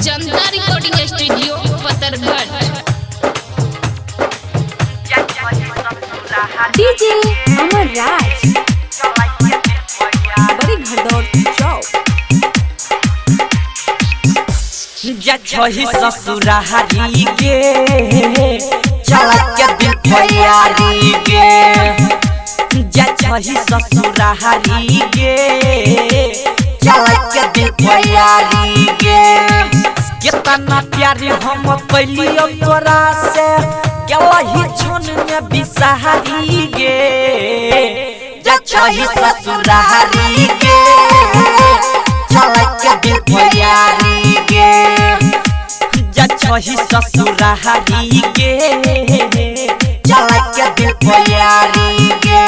जनता recording studio Patarghat. DJ अमर राज बड़ी घड़दौड़ चौक। छही ससुरारी गे चल के दिल प्यारी गे। छही ससुरारी गे चल के दिल प्यारी गे। कितना प्यारी हम कैलियो तोरा से गलही छन में बिसहारी गे। छही ससुरारी गे चल के दिल प्यारी गे। छही ससुरारी गे चल के दिल प्यारी गे।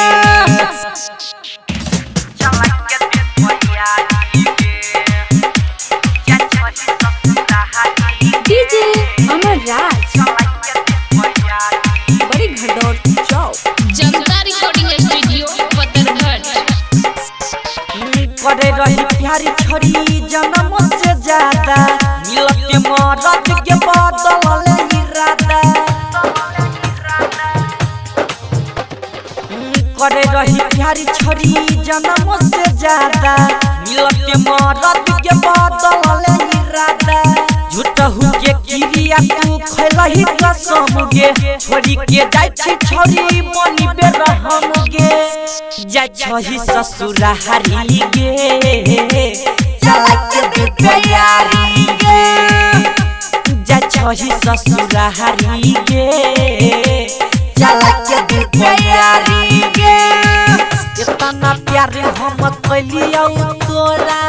डीजे अमर राज बड़ी घड़दौड़ चौक। जनता रिकॉर्डिंग स्टूडियो पतरघट। करे रही प्यारी छोरी जन्म से ज्यादा मिलते मरद के बदल इरादा। करे रही प्यारी छोरी जन्म से ज्यादा मिलते मरद के बदल इरादा। झूठ हो के किरिया तू खैलही कसम गे छोरी के जाय छी छोरी मनी बेरहम गे। छही ससुरारी गे चल के दिल प्यारी गे। छही ससुरारी गे चल के दिल प्यारी गे। कितना प्यार हम कैलियो तोरा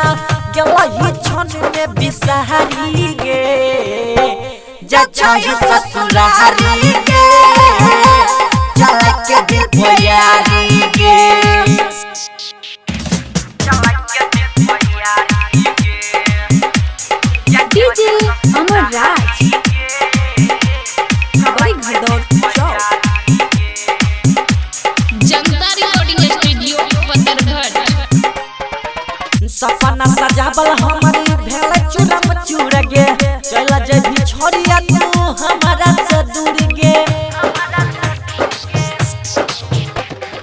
गलही छन में बिसहारी गे। छही ससुरारी गे चल के दिल प्यारी गे। डीजे अमर राज बड़ी घड़दौड़ चौक। जनता रिकॉर्डिंग स्टूडियो पतरघट। सपना सजावल हमारी भेल चूरम चूर गे चल जभी छोड़िया तू हमारा से दूर गे।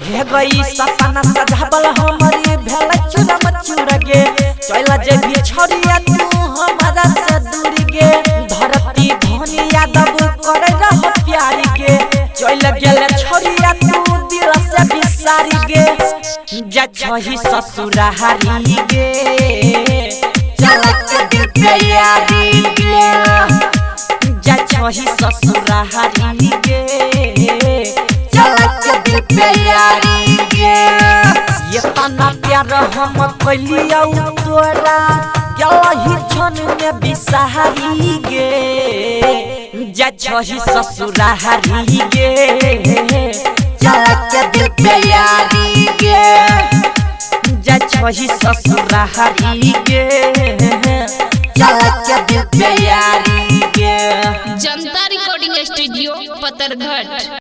हे गई सपना सजावल हमारी भेल चूरम चूर गे चल जभी छोड़िया तू हमारा से दूर गे। धरती धनी यादव करे रह प्यारी गे चल गेल छोड़िया तू दिल से बिसारी गे। छही ससुरारी गे चल के दिल प्यारी गे। छही ससुरारी गे चल के दिल प्यारी गे। इतना प्यार हम कैलियो तोरा गलही छन में बिसहारी गे। छही ससुरारी गे चल के दिल प्यारी गे। छही ससुरारी गे चल के दिल प्यारी गे। जनता रिकॉर्डिंग स्टूडियो पतरघट।